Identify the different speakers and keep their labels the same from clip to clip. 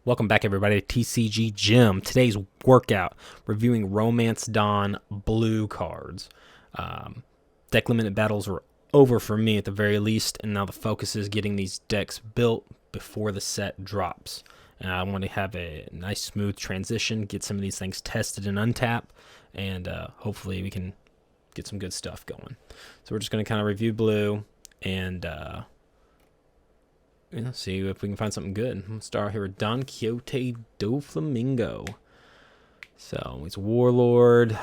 Speaker 1: Welcome back, everybody, to TCG Gym. Today's workout, reviewing Romance Dawn blue cards. Deck limited battles are over for me at the very least, and now the focus is getting these decks built before the set drops. I want to have a nice smooth transition, get some of these things tested and untapped, and hopefully we can get some good stuff going. So we're just going to kind of review blue and see if we can find something good. We'll start here with Don Quixote do Flamingo. So it's Warlord.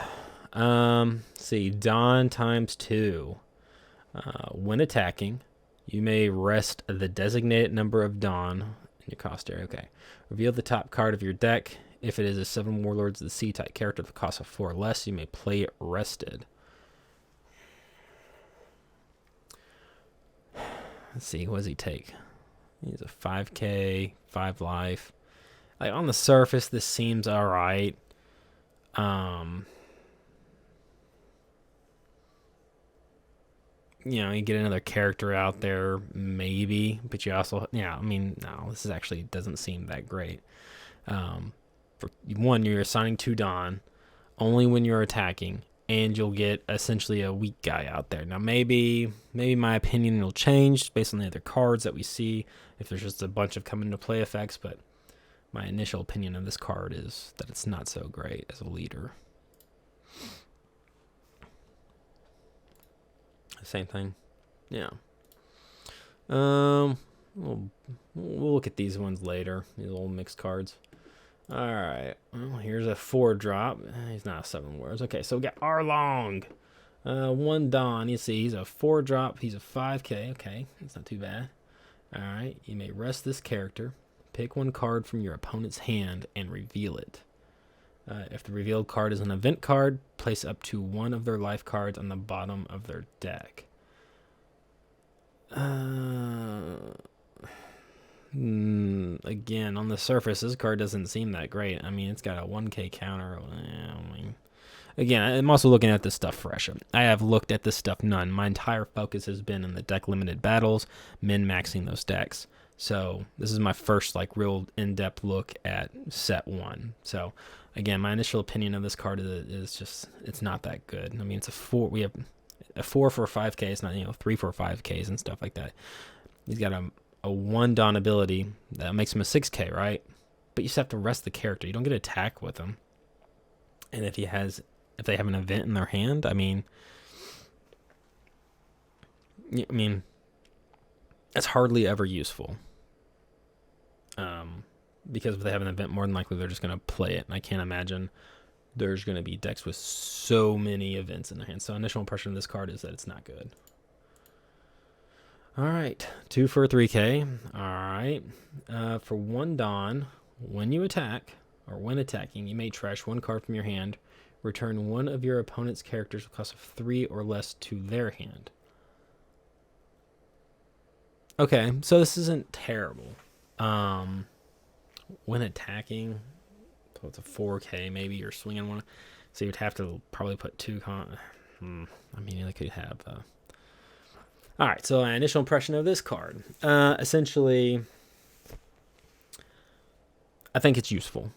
Speaker 1: See, Don ×2. When attacking, you may rest the designated number of Don in your cost area. Okay. Reveal the top card of your deck. If it is a 7 Warlords of the Sea type character with a cost of 4 or less, you may play it rested. Let's see, what does he take? He's a 5k, 5 life. Like, on the surface, this seems alright. You get another character out there, maybe. But you also, no, this actually doesn't seem that great. For one, you're assigning 2 Dawn only when you're attacking, and you'll get essentially a weak guy out there. Now, maybe my opinion will change based on the other cards that we see, if there's just a bunch of come into play effects, but my initial opinion of this card is that it's not so great as a leader. Same thing. Yeah. We'll look at these ones later, these little mixed cards. Alright, well, here's a 4-drop. He's not a 7 words. Okay, so we got Arlong. 1 Dawn. You see, he's a 4-drop. He's a 5k. Okay, that's not too bad. Alright, you may rest this character. Pick 1 card from your opponent's hand and reveal it. If the revealed card is an event card, place up to 1 of their life cards on the bottom of their deck. Again, on the surface, this card doesn't seem that great. I mean, it's got a 1k counter. Again, I'm also looking at this stuff fresh. I have looked at this stuff none. My entire focus has been in the deck limited battles, min-maxing those decks. So this is my first real in-depth look at set 1. So again, my initial opinion of this card is just, it's not that good. I mean, it's a 4. We have a 4 for 5k. It's not 3 for 5ks and stuff like that. He's got a 1 Dawn ability that makes him a 6k, right? But you just have to rest the character. You don't get to attack with him. And if they have an event in their hand, I mean, that's hardly ever useful. Because if they have an event, more than likely they're just going to play it. And I can't imagine there's going to be decks with so many events in their hand. So initial impression of this card is that it's not good. All right, 2 for 3k. All right, for 1 Dawn, when you attack, or when attacking, you may trash 1 card from your hand. Return 1 of your opponent's characters with a cost of 3 or less to their hand. Okay, so this isn't terrible. When attacking, so it's a 4k, maybe you're swinging 1. So you'd have to probably put 2 they could have... All right, so my initial impression of this card. Essentially, I think it's useful.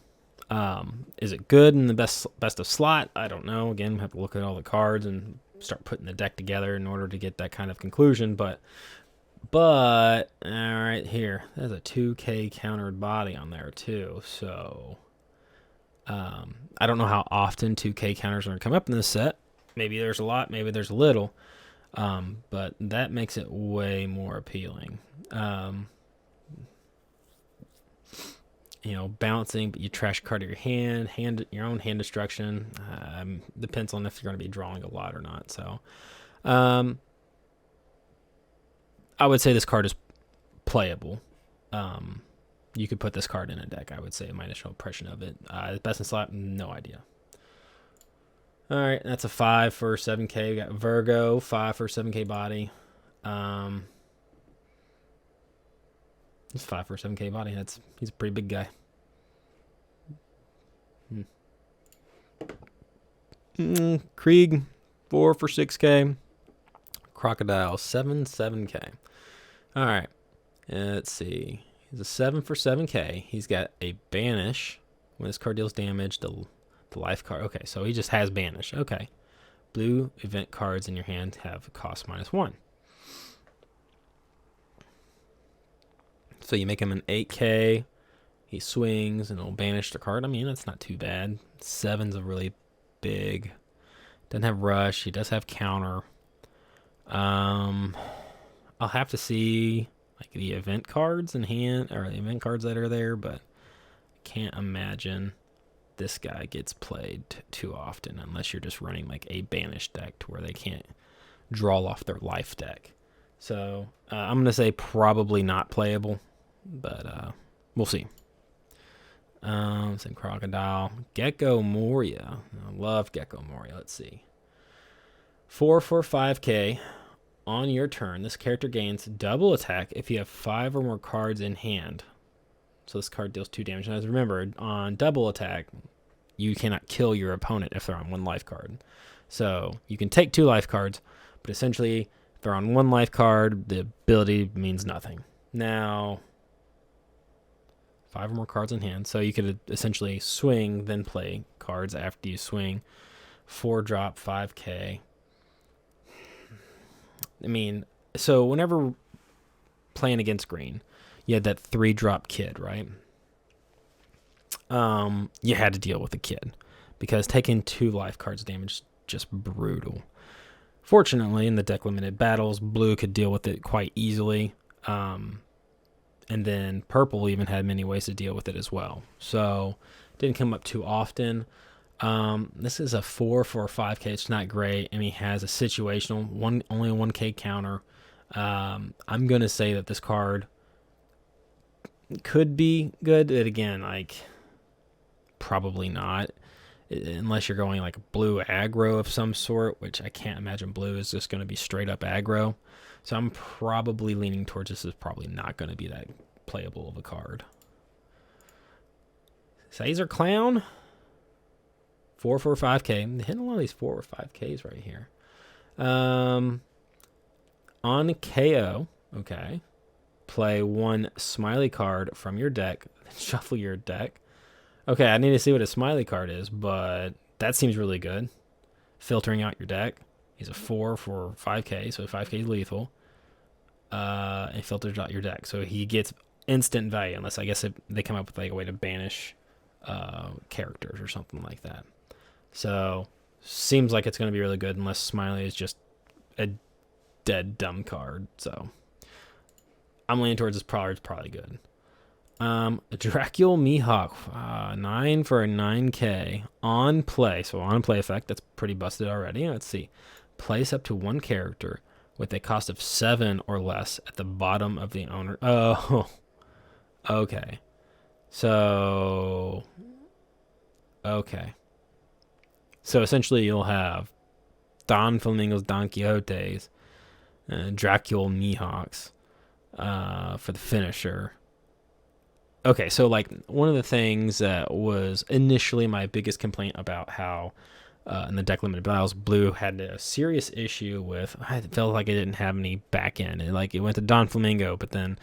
Speaker 1: Is it good in the best of slot? I don't know. Again, we have to look at all the cards and start putting the deck together in order to get that kind of conclusion. But all right, here, there's a 2k countered body on there too. So I don't know how often 2k counters are going to come up in this set. Maybe there's a lot, maybe there's a little. But that makes it way more appealing. Bouncing, but you trash a card of your hand, your own hand destruction. Depends on if you're going to be drawing a lot or not. So, I would say this card is playable. You could put this card in a deck, I would say, my initial impression of it. Best in slot, no idea. All right, that's a 5 for 7k. We got Virgo, 5 for 7k body. It's 5 for 7k body. He's a pretty big guy. Krieg, 4 for 6k. Crocodile, 7k. All right, let's see. He's a 7 for 7k. He's got a banish. When this card deals damage, the life card. Okay, so he just has banish. Okay. Blue event cards in your hand have cost -1. So you make him an 8k. He swings and it'll banish the card. I mean, that's not too bad. 7's a really big. Doesn't have rush. He does have counter. I'll have to see like the event cards in hand, or the event cards that are there, but I can't imagine this guy gets played too often unless you're just running like a banish deck to where they can't draw off their life deck. So I'm gonna say probably not playable, but we'll see. Some Crocodile. Gecko Moria. I love Gecko Moria. Let's see. 4 for 5k. On your turn, this character gains double attack if you have 5 or more cards in hand. So this card deals 2 damage. And as remember, on double attack, you cannot kill your opponent if they're on 1 life card. So you can take 2 life cards, but essentially, if they're on 1 life card, the ability means nothing. Now, 5 or more cards in hand. So you could essentially swing, then play cards after you swing. 4-drop, 5k. I mean, so whenever playing against green, you had that 3-drop kid, right? You had to deal with the kid because taking 2 life cards damage is just brutal. Fortunately, in the deck limited battles, blue could deal with it quite easily. And then purple even had many ways to deal with it as well. So didn't come up too often. This is a 4 for 5k. It's not great. And he has a situational only a 1k counter. I'm gonna say that this card could be good, but again, like probably not, unless you're going like blue aggro of some sort, which I can't imagine blue is just going to be straight up aggro. So I'm probably leaning towards this is probably not going to be that playable of a card. Caesar Clown. 4 for 5k. I'm hitting a lot of these 4 or 5ks right here. On KO, okay. Play 1 smiley card from your deck. Shuffle your deck. Okay, I need to see what a smiley card is, but that seems really good. Filtering out your deck. He's a 4 for 5k, so 5k is lethal. And filters out your deck. So he gets instant value, unless I guess they come up with like a way to banish characters or something like that. So seems like it's going to be really good, unless Smiley is just a dead dumb card. So I'm leaning towards this probably good. Dracul Mihawk, 9 for a 9k on play. So on play effect, that's pretty busted already. Let's see. Place up to 1 character with a cost of 7 or less at the bottom of the owner. Oh, okay. So, okay. So essentially you'll have Don Flamingos, Don Quixotes, Dracul Mihawks for the finisher. Okay, so like one of the things that was initially my biggest complaint about how in the deck limited battles, blue had a serious issue with, I felt like it didn't have any back end. It went to Don Flamingo, but then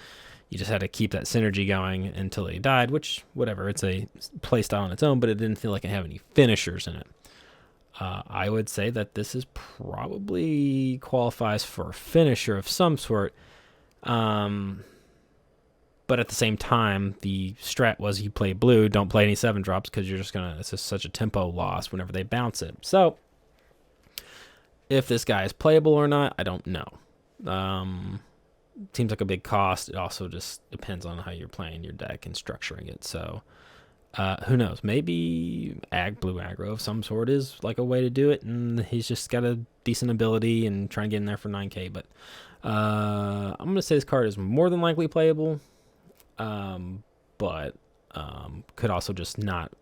Speaker 1: you just had to keep that synergy going until he died, which, whatever, it's a play style on its own, but it didn't feel like it had any finishers in it. I would say that this is probably qualifies for a finisher of some sort. But at the same time, the strat was you play blue, don't play any 7 drops because you're just it's just such a tempo loss whenever they bounce it. So if this guy is playable or not, I don't know. Seems like a big cost. It also just depends on how you're playing your deck and structuring it. So who knows? Maybe blue aggro of some sort is like a way to do it, and he's just got a decent ability and trying to get in there for 9k. But I'm going to say this card is more than likely playable. But could also just not.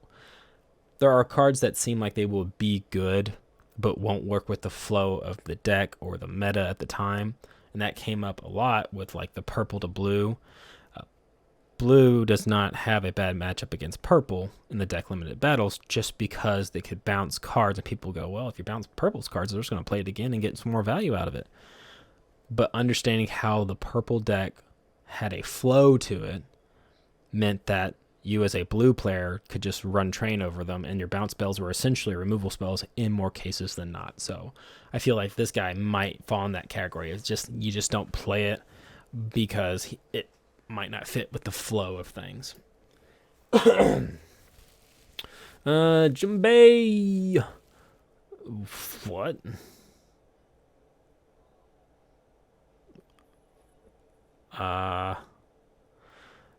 Speaker 1: There are cards that seem like they will be good, but won't work with the flow of the deck or the meta at the time, and that came up a lot with like the purple to blue. Blue does not have a bad matchup against purple in the deck limited battles, just because they could bounce cards, and people go, well, if you bounce purple's cards, they're just going to play it again and get some more value out of it. But understanding how the purple deck had a flow to it, meant that you as a blue player could just run train over them, and your bounce spells were essentially removal spells in more cases than not. So I feel like this guy might fall in that category. It's just you just don't play it because it might not fit with the flow of things. Jimbei. What?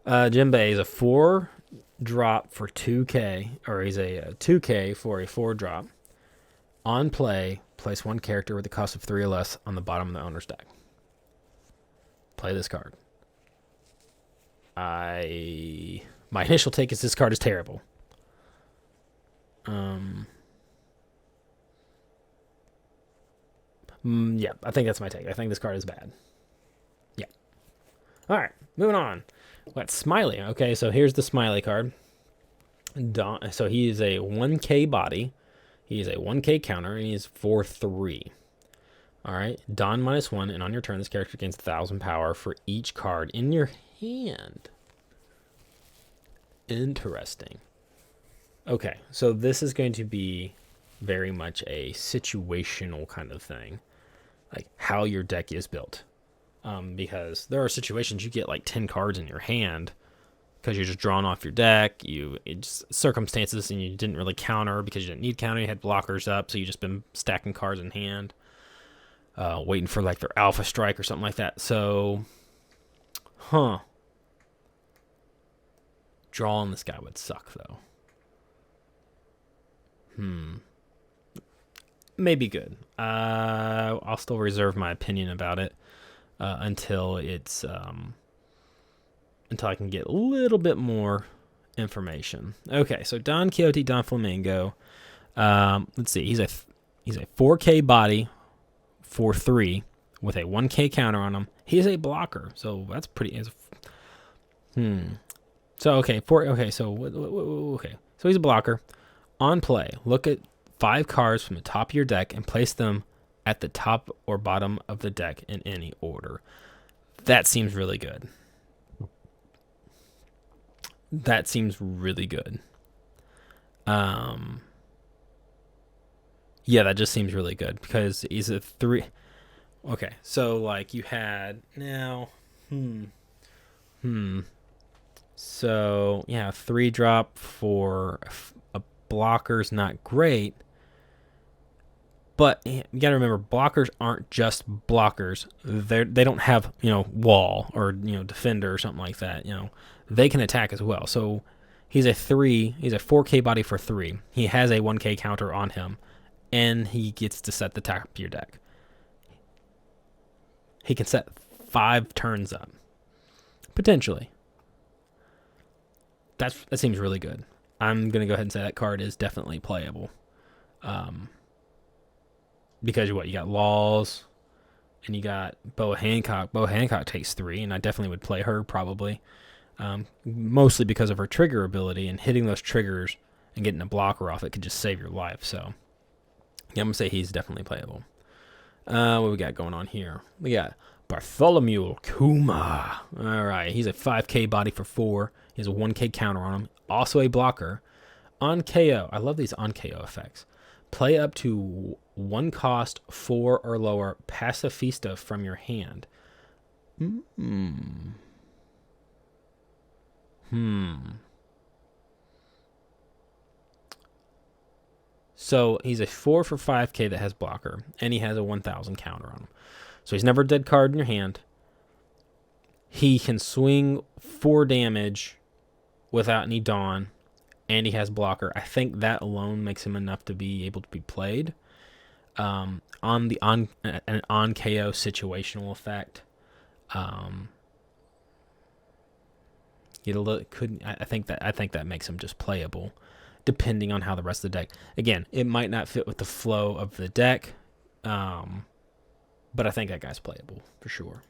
Speaker 1: Jimbei is a 4-drop for 2k, or he's a 2k for a 4-drop. On play, place one character with a cost of 3 or less on the bottom of the owner's deck. Play this card. My initial take is this card is terrible. Yeah, I think that's my take. I think this card is bad. Yeah. All right, moving on. What Smiley? Okay, so here's the Smiley card. So he is a 1k body. He is a 1k counter, and he is 4/3. All right, Don -1, and on your turn, this character gains 1,000 power for each card in your hand. Interesting. Okay, so this is going to be very much a situational kind of thing, like how your deck is built. Because there are situations you get like 10 cards in your hand because you're just drawing off your deck. It's circumstances, and you didn't really counter because you didn't need counter. You had blockers up, so you just been stacking cards in hand, waiting for like their alpha strike or something like that. So, drawing this guy would suck though. Maybe good. I'll still reserve my opinion about it until I can get a little bit more information. Okay, so Don Quixote, Don Flamingo. Let's see. He's a 4k body, 4/3 with a 1k counter on him. He is a blocker, so that's pretty. So okay, so he's a blocker. On play, look at 5 cards from the top of your deck and place them at the top or bottom of the deck in any order. That seems really good. Yeah, that just seems really good because he's a 3. Okay, so like you had now, So yeah, 3-drop for a blocker's not great, but you gotta remember blockers aren't just blockers. They don't have wall or defender or something like that. They can attack as well. So he's a 4k body for 3. He has a 1k counter on him, and he gets to set the top of your deck. He can set 5 turns up potentially. That seems really good. I'm going to go ahead and say that card is definitely playable. Because you got Laws, and you got Boa Hancock. Boa Hancock takes 3, and I definitely would play her probably. Mostly because of her trigger ability, and hitting those triggers and getting a blocker off it could just save your life. So yeah, I'm going to say he's definitely playable. What we got going on here? We got Bartholomew Kuma. All right, he's a 5k body for 4. He has a 1k counter on him. Also a blocker. On KO. I love these on KO effects. Play up to 1 cost 4 or lower Pacifista from your hand. So he's a 4 for 5k that has blocker, and he has a 1,000 counter on him. So he's never a dead card in your hand. He can swing 4 damage without any Dawn, and he has blocker. I think that alone makes him enough to be able to be played. On KO situational effect, I think that makes him just playable, depending on how the rest of the deck. Again, it might not fit with the flow of the deck, but I think that guy's playable for sure.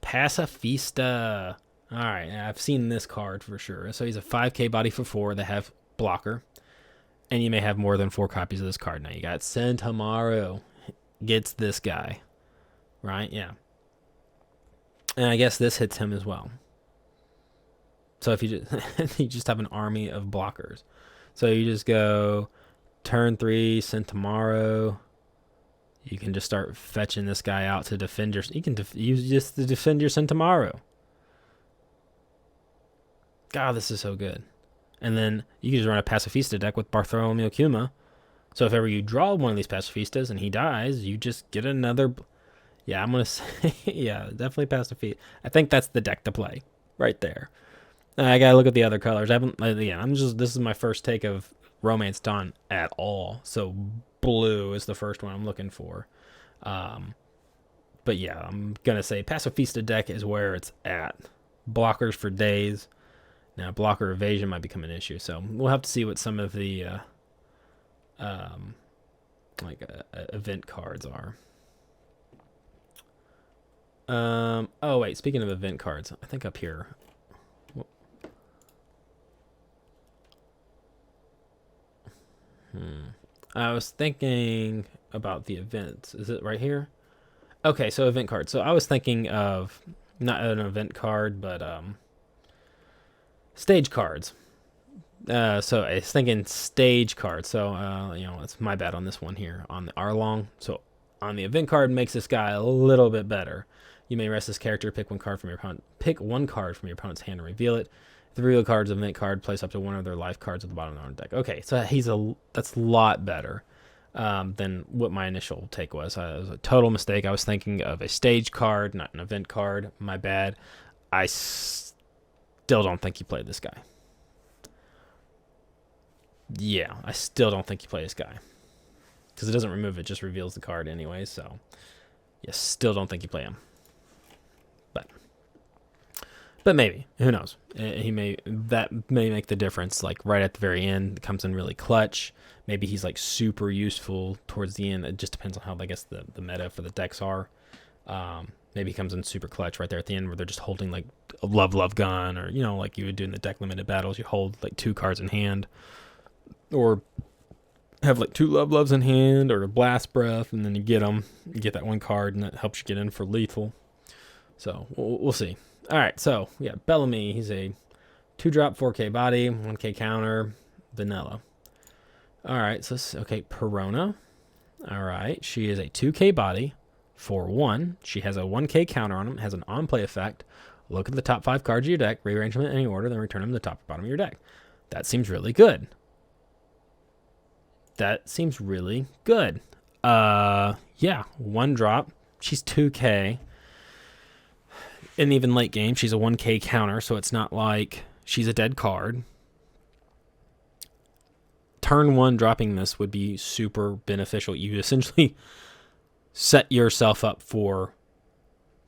Speaker 1: Pacifista. All right, I've seen this card for sure. So he's a 5k body for 4 that have blocker, and you may have more than 4 copies of this card. Now you got Sentamaru gets this guy, right? Yeah, and I guess this hits him as well. So if you just you just have an army of blockers, so you just go turn 3, send tomorrow. You can just start fetching this guy out to defend your. You can use just to defend your Centauro. God, this is so good. And then you can just run a Pacifista deck with Bartholomew Kuma. So if ever you draw one of these Pacifistas and he dies, you just get another. Yeah, I'm gonna say yeah, definitely Pacifista. I think that's the deck to play right there. I gotta look at the other colors. I haven't. Yeah, This is my first take of Romance Dawn at all. So blue is the first one I'm looking for. But yeah, I'm gonna say Pacifista deck is where it's at. Blockers for days. Now blocker evasion might become an issue, so we'll have to see what some of the event cards are. Oh wait, speaking of event cards, I think up here. I was thinking about the events. Is it right here? Okay, so event card. So I was thinking of not an event card, but stage cards. So I was thinking stage cards. So it's my bad on this one here on the Arlong. So on the event card makes this guy a little bit better. You may rest this character, pick one card from your opponent. Pick one card from your opponent's hand and reveal it. If the reveal card's an event card, place up to one of their life cards at the bottom of their deck. Okay, so that's a lot better than what my initial take was. It was a total mistake. I was thinking of a stage card, not an event card. My bad. I still don't think you played this guy. Yeah, I still don't think you play this guy. Because it doesn't remove it, just reveals the card anyway. So, yeah, still don't think you play him. But maybe. Who knows? That may make the difference. Like right at the very end, it comes in really clutch. Maybe he's like super useful towards the end. It just depends on how I guess the meta for the decks are. Maybe he comes in super clutch right there at the end where they're just holding like a love gun, or like you would do in the deck limited battles. You hold like 2 cards in hand, or have like 2 loves in hand, or a blast breath, and then you get them. You get that 1 card, and that helps you get in for lethal. So we'll see. All right, so yeah, Bellamy. He's a 2-drop, 4K body, 1K counter, vanilla. All right, so okay, Perona. All right, she is a 2K body, 4/1. She has a 1K counter on him. Has an on-play effect. Look at the top 5 cards of your deck, rearrange them in any order, then return them to the top or bottom of your deck. That seems really good. Yeah, 1 drop. She's 2K. And even late game, she's a 1K counter, so it's not like she's a dead card. Turn 1 dropping this would be super beneficial. You essentially set yourself up for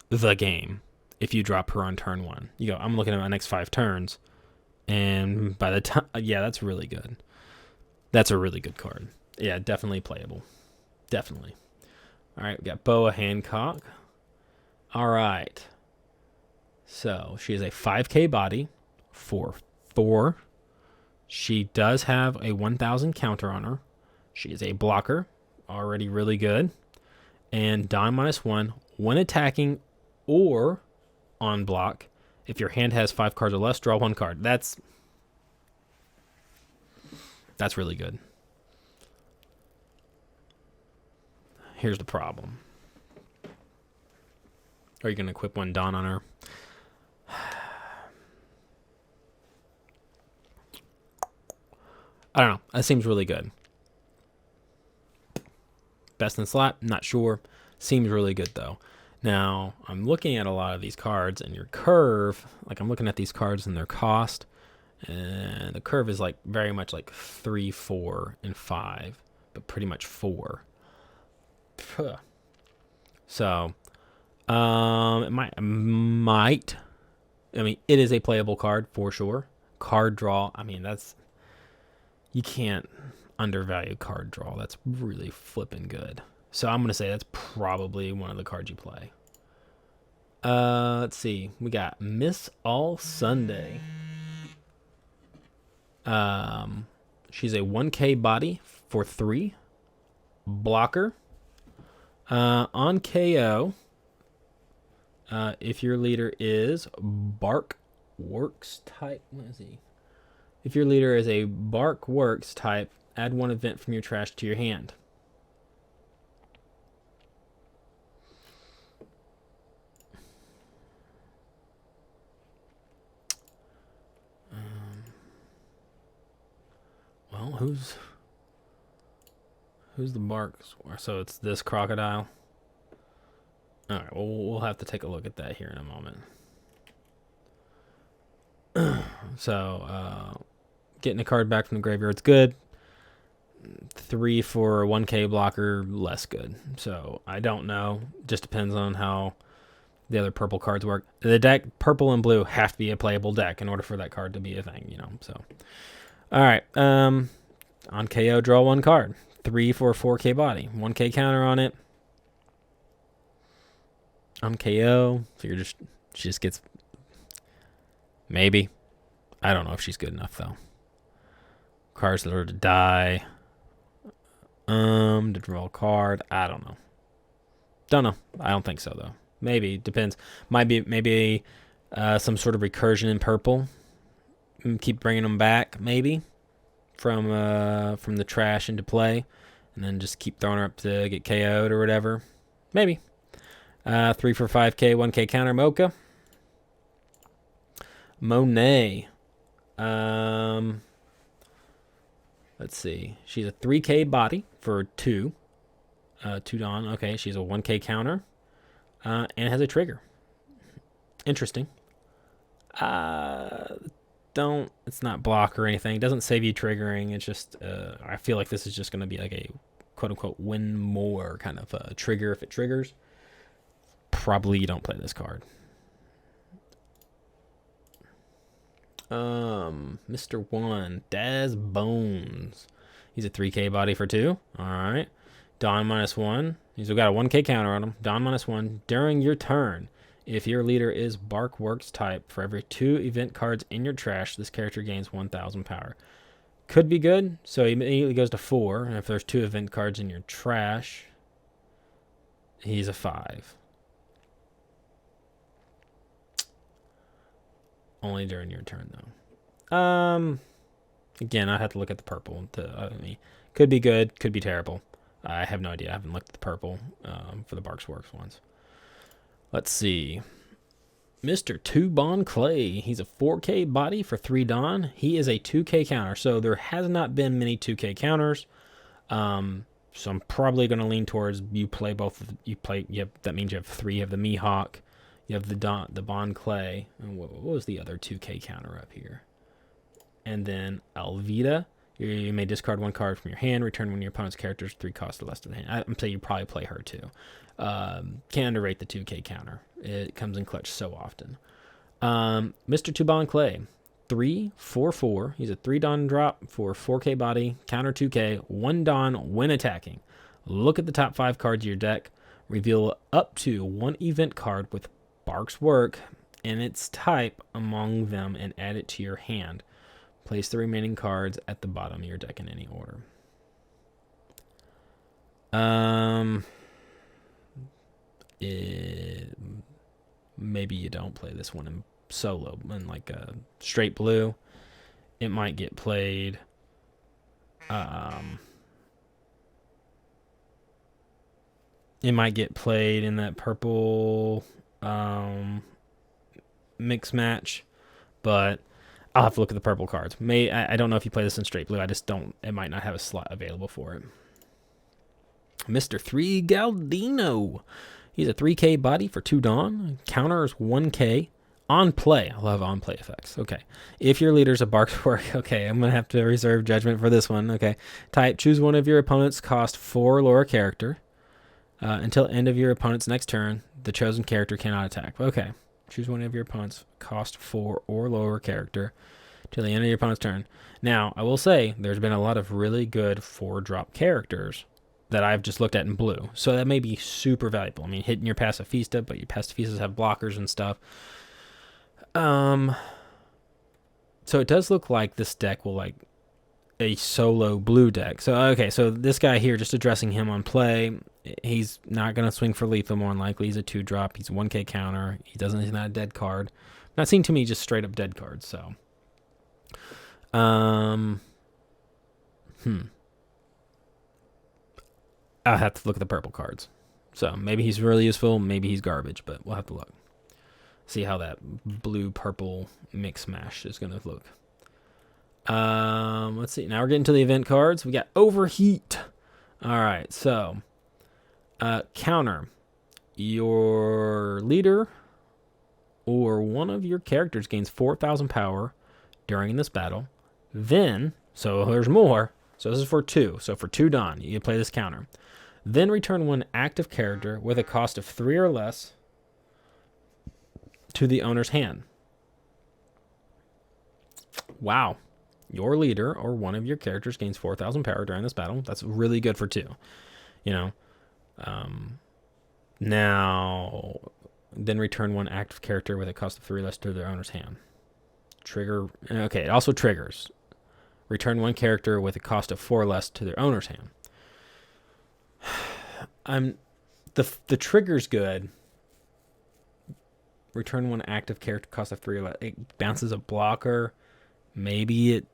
Speaker 1: the game if you drop her on turn 1. You go, I'm looking at my next 5 turns, and by the time, yeah, that's really good. That's a really good card. Yeah, definitely playable. Definitely. All right, we got Boa Hancock. All right. So she is a 5K body, 4/4. She does have a 1,000 counter on her. She is a blocker, already really good. And Don -1 when attacking or on block. If your hand has 5 cards or less, draw 1 card. That's really good. Here's the problem. Are you going to equip 1 Don on her? I don't know. That seems really good. Best in slot? Not sure. Seems really good, though. Now, I'm looking at a lot of these cards, and your curve, like I'm looking at these cards and their cost, and the curve is like very much like 3, 4, and 5, but pretty much 4. So, it might. I mean, it is a playable card for sure. Card draw. I mean, you can't undervalue card draw. That's really flipping good. So I'm going to say that's probably one of the cards you play. Let's see. We got Miss All Sunday. She's a 1K body for 3. Blocker. On KO, if your leader is Bark Works type. What is he? If your leader is a Bark Works type, add one event from your trash to your hand. Well, who's the Barks? So it's this crocodile. All right. Well, we'll have to take a look at that here in a moment. So, getting a card back from the graveyard's good. 3 for 1k blocker, less good. So I don't know. Just depends on how the other purple cards work. The deck, purple and blue, have to be a playable deck in order for that card to be a thing, you know. So, all right. On KO, draw 1 card. 3 for 4k body. 1k counter on it. On KO, so she just gets, maybe. I don't know if she's good enough though. Cards that are to die. To draw a card. I don't know. Don't know. I don't think so though. Maybe. Depends. Might be maybe some sort of recursion in purple. Keep bringing them back maybe from the trash into play, and then just keep throwing her up to get KO'd or whatever. Maybe. 3 for 5k, 1k counter Mocha. Monet. Let's see. She's a 3k body for 2. 2 Dawn. Okay, she's a 1k counter. And has a trigger. Interesting. It's not block or anything. It doesn't save you triggering. It's just, I feel like this is just going to be like a quote unquote win more kind of trigger if it triggers. Probably you don't play this card. Mr. 1, Daz Bones. He's a 3k body for 2. Alright. Dawn -1. He's got a 1k counter on him. Dawn -1. During your turn, if your leader is Bark Works type, for every 2 event cards in your trash, this character gains 1,000 power. Could be good. So he immediately goes to 4. And if there's 2 event cards in your trash, he's a 5. Only during your turn, though. Again, I have to look at the purple. Could be good, could be terrible. I have no idea. I haven't looked at the purple for the Barks Works ones. Let's see. Mr. 2 Bond Clay. He's a 4k body for 3 Dawn. He is a 2k counter. So there has not been many 2k counters. So I'm probably going to lean towards you play both. That means you have 3. You have the Mihawk. You have the Bond Clay. And what was the other 2k counter up here? And then Alvida. You may discard 1 card from your hand. Return one of your opponent's characters 3 costs or less to the hand. I'm saying you probably play her too. Can't underrate the 2k counter. It comes in clutch so often. Mr. 2 Bond Clay. 3, 4, 4. He's a 3 Dawn drop for 4k body. Counter 2k. 1 Dawn when attacking. Look at the top 5 cards of your deck. Reveal up to 1 event card with Barks Work and its type among them and add it to your hand. Place the remaining cards at the bottom of your deck in any order. Maybe you don't play this one in solo in like a straight blue. It might get played. It might get played in that purple mix match, but I'll have to look at the purple cards. I don't know if you play this in straight blue. I just don't. It might not have a slot available for it. Mr. 3 Galdino. He's a 3k body for 2 Dawn. Counters 1k. On play. I love on play effects. Okay. If your leader's a Barks Work. Okay, I'm going to have to reserve judgment for this one. Okay. Type. Choose one of your opponent's cost 4 lower character. Until end of your opponent's next turn, the chosen character cannot attack. Okay. Choose one of your opponent's cost 4 or lower character till the end of your opponent's turn. Now, I will say there's been a lot of really good 4-drop characters that I've just looked at in blue. So that may be super valuable. I mean, hitting your Pacifista, but your Pacifistas have blockers and stuff. So it does look like this deck will like a solo blue deck. So, okay, so this guy here, just addressing him on play, he's not going to swing for lethal more than likely. He's a 2-drop. He's a 1k counter. He's not a dead card. Not seeing too many just straight up dead cards. So, I'll have to look at the purple cards. So maybe he's really useful, maybe he's garbage, but we'll have to look. See how that blue-purple mix mash is going to look. Let's see. Now we're getting to the event cards. We got Overheat. All right, so counter. Your leader or one of your characters gains 4,000 power during this battle. Then, so there's more. So this is for 2. So for 2 Dawn, you can play this counter. Then return 1 active character with a cost of 3 or less to the owner's hand. Wow. Your leader or one of your characters gains 4,000 power during this battle. That's really good for 2. You know. Now, then return 1 active character with a cost of 3 or less to their owner's hand. Trigger. Okay, it also triggers. Return 1 character with a cost of 4 or less to their owner's hand. The trigger's good. Return 1 active character, cost of 3 or less. It bounces a blocker. Maybe it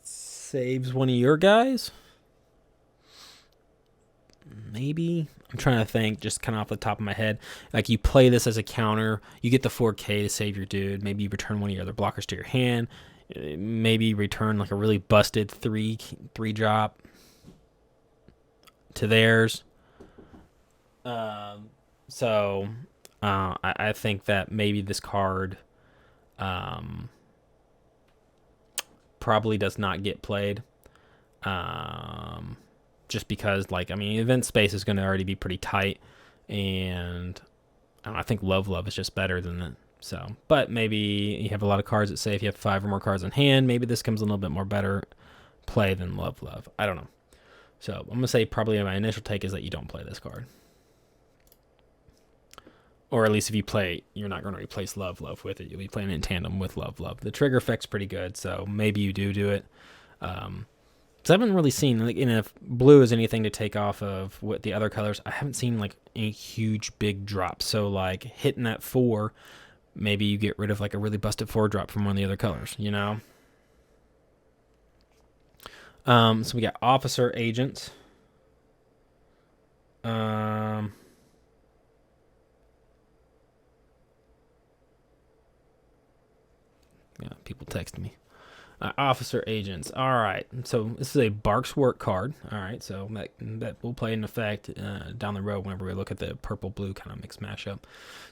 Speaker 1: saves one of your guys. Maybe. I'm trying to think, just kind of off the top of my head. Like, you play this as a counter. You get the 4K to save your dude. Maybe you return one of your other blockers to your hand. Maybe return like a really busted 3 drop to theirs. So I think that maybe this card probably does not get played. Just because, like, I mean, event space is going to already be pretty tight, and I think Love is just better than that. So, but maybe you have a lot of cards that say if you have 5 or more cards in hand, maybe this comes a little bit more better play than Love. I don't know. So I'm going to say probably my initial take is that you don't play this card. Or at least if you play, you're not going to replace Love with it. You'll be playing in tandem with Love. The trigger effect's pretty good, so maybe you do it. So I haven't really seen, like, if blue is anything to take off of what the other colors, I haven't seen like any huge big drops. So like hitting that 4, maybe you get rid of like a really busted 4 drop from one of the other colors, you know? So we got Officer Agent. Yeah, people text me. Officer Agents. All right. So this is a Barks Work card. All right. So that will play in effect down the road whenever we look at the purple-blue kind of mix mashup.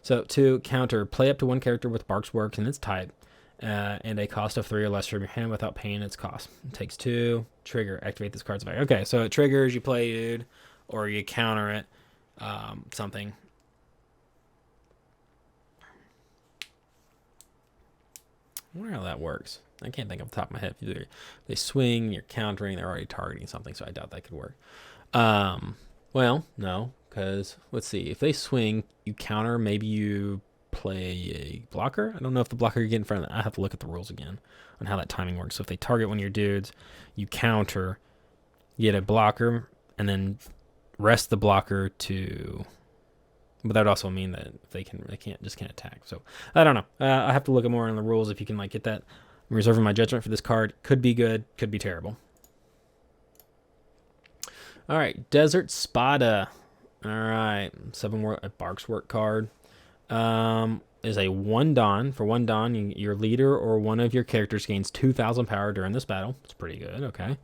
Speaker 1: So to counter, play up to 1 character with Barks Work and its type and a cost of 3 or less from your hand without paying its cost. It takes 2. Trigger. Activate this card's effect. Okay. So it triggers, you play dude, or you counter it. Something. I wonder how that works. I can't think off the top of my head. If they swing, you're countering, they're already targeting something, so I doubt that could work. Well, no, because let's see. If they swing, you counter, maybe you play a blocker. I don't know if the blocker you get in front of them. I have to look at the rules again on how that timing works. So if they target one of your dudes, you counter, you get a blocker, and then rest the blocker to... But that would also mean that they can't attack. So I don't know. I have to look at more on the rules if you can like get that. I'm reserving my judgment for this card. Could be good, could be terrible. All right, Desert Spada. All right, 7 a Barks Work card. Is a 1 Dawn. For 1 Dawn, your leader or one of your characters gains 2,000 power during this battle. It's pretty good. Okay.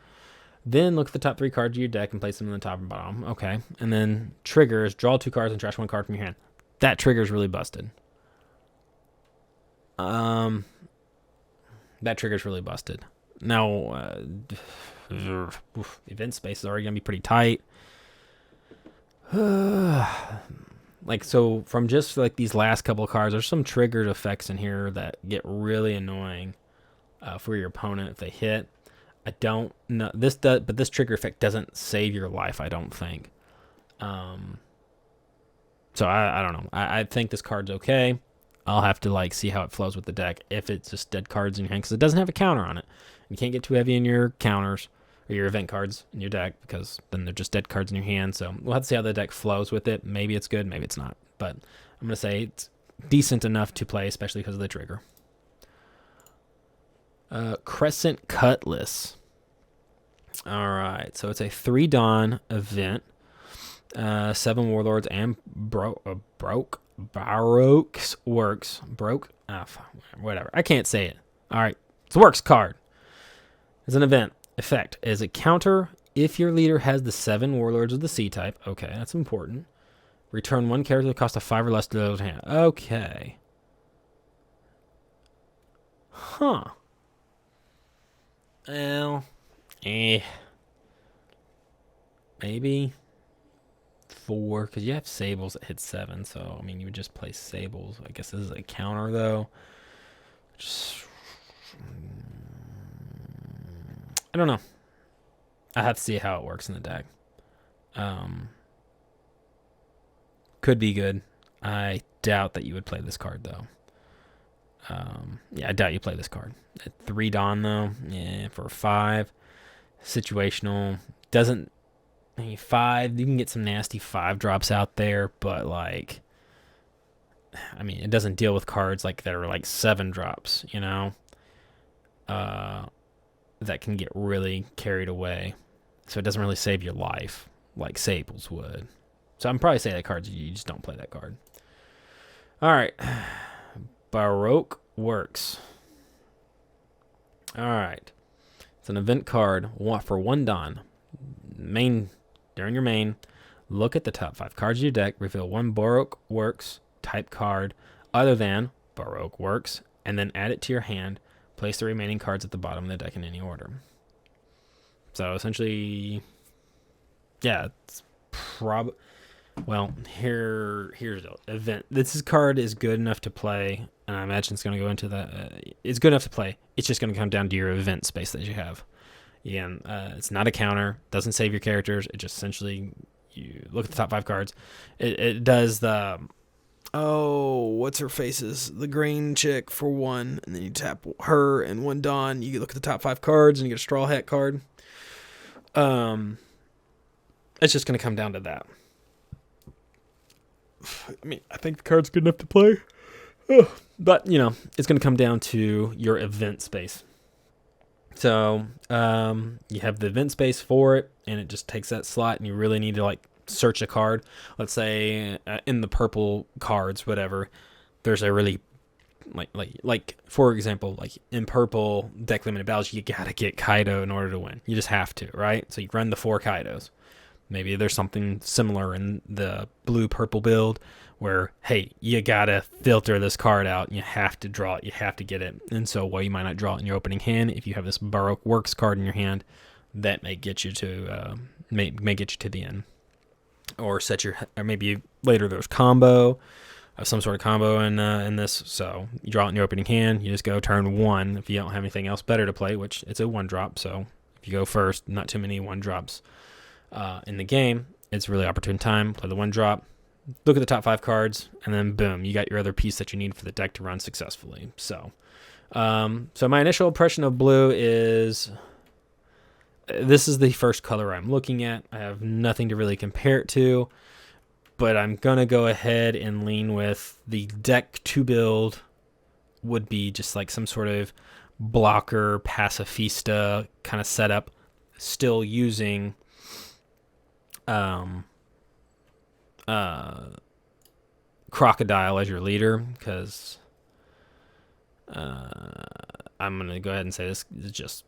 Speaker 1: Then look at the top 3 cards of your deck and place them in the top and bottom. Okay. And then triggers, draw 2 cards and trash 1 card from your hand. That trigger is really busted. That trigger's really busted. Now, event space is already going to be pretty tight. Like, so from just like these last couple of cards, there's some triggered effects in here that get really annoying for your opponent if they hit. I don't know but this trigger effect doesn't save your life, I don't think. So I don't know. I think this card's okay. I'll have to like see how it flows with the deck if it's just dead cards in your hand, because it doesn't have a counter on it. You can't get too heavy in your counters or your event cards in your deck, because then they're just dead cards in your hand. So we'll have to see how the deck flows with it. Maybe it's good, maybe it's not. But I'm going to say it's decent enough to play, especially because of the trigger. Crescent Cutlass. All right, so it's a 3 Dawn event. 7 Warlords and Baroque's Works. Whatever. I can't say it. All right, it's a Works card. It's an event. Effect is a counter if your leader has the 7 Warlords of the C type. Okay, that's important. Return 1 character that costs a 5 or less to the hand. Okay. Huh. Well, maybe 4, because you have Sables that hit 7, so, I mean, you would just play Sables. I guess this is a counter, though. I don't know. I have to see how it works in the deck. Could be good. I doubt that you would play this card, though. Yeah, I doubt you play this card. At 3 Dawn, though, yeah, for 5. Situational. Doesn't... 5, you can get some nasty 5 drops out there, but, like... I mean, it doesn't deal with cards like that are like 7 drops, you know? That can get really carried away. So it doesn't really save your life like Sables would. So I'm probably saying that card, you just don't play that card. All right. Baroque Works. All right. It's an event card for 1 Dawn. During your main, look at the top 5 cards of your deck, reveal 1 Baroque Works type card other than Baroque Works, and then add it to your hand. Place the remaining cards at the bottom of the deck in any order. So essentially, yeah, it's well, here's the event. This card is good enough to play, and I imagine it's going to go into that. It's good enough to play. It's just going to come down to your event space that you have. Again, it's not a counter. Doesn't save your characters. It just essentially, you look at the top 5 cards. It does the... what's her faces? The green chick for 1, and then you tap her and 1 Dawn. You look at the top 5 cards, and you get a Straw Hat card. It's just going to come down to that. I mean, I think the card's good enough to play. But, you know, it's going to come down to your event space. So, you have the event space for it, and it just takes that slot, and you really need to, like, search a card. Let's say in the purple cards, whatever, there's a really like for example, like in purple deck limited battles, you gotta get Kaido in order to win. You just have to, right? So you run the 4 Kaidos. Maybe there's something similar in the blue purple build where, hey, you gotta filter this card out. You have to draw it. You have to get it. And so while you might not draw it in your opening hand, if you have this Baroque Works card in your hand, that may get you to may get you to the end. Or maybe later there's combo, some sort of combo in this. So you draw it in your opening hand. You just go turn 1 if you don't have anything else better to play, which it's a 1-drop. So if you go first, not too many 1-drops in the game. It's a really opportune time. Play the 1-drop. Look at the top 5 cards, and then boom, you got your other piece that you need for the deck to run successfully. So my initial impression of blue is... This is the first color I'm looking at. I have nothing to really compare it to, but I'm going to go ahead and lean with the deck to build would be just like some sort of blocker, pacifista kind of setup, still using Crocodile as your leader, because I'm going to go ahead and say this is just...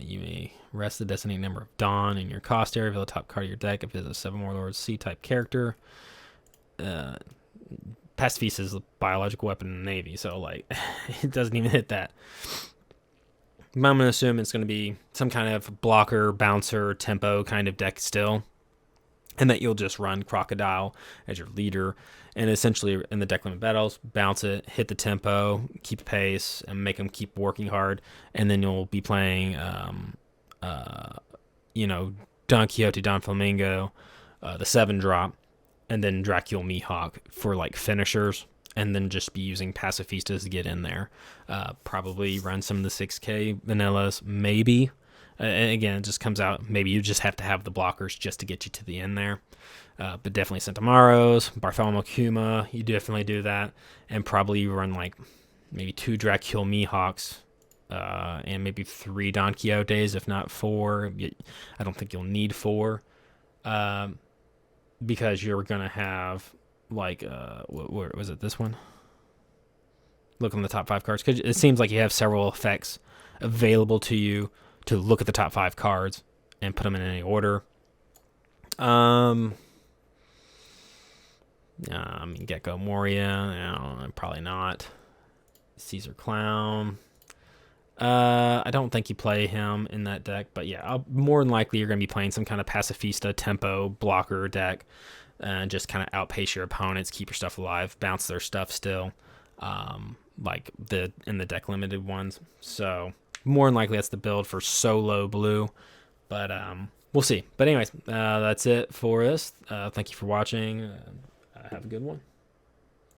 Speaker 1: you may rest the designated number of Dawn in your cost area. Reveal the top card of your deck if it is a 7 Warlords C-type character. Pacifist is a biological weapon in the Navy, so like it doesn't even hit that. But I'm going to assume it's going to be some kind of blocker, bouncer, tempo kind of deck still, and that you'll just run Crocodile as your leader, and essentially in the deck limit battles, bounce it, hit the tempo, keep pace, and make them keep working hard, and then you'll be playing, Don Quixote, Don Flamingo, the 7-drop, and then Dracula Mihawk for like finishers, and then just be using Pacifistas to get in there. Probably run some of the 6K vanillas, maybe. Again, it just comes out, maybe you just have to have the blockers just to get you to the end there. But definitely Centauros, Bartholomew Kuma, you definitely do that. And probably you run like maybe 2 Dracula Mihawks and maybe 3 Don Quixotes, if not 4. I don't think you'll need 4, because you're gonna have like where was it? This one. Look on the top 5 cards, because it seems like you have several effects available to you to look at the top 5 cards and put them in any order. I mean, Gecko Moria, probably not. Caesar Clown. I don't think you play him in that deck, but yeah, more than likely you're going to be playing some kind of pacifista tempo blocker deck, and just kind of outpace your opponents, keep your stuff alive, bounce their stuff still, like in the deck limited ones. So more than likely that's the build for solo blue, but we'll see. But anyways, that's it for us. Thank you for watching. Have a good one.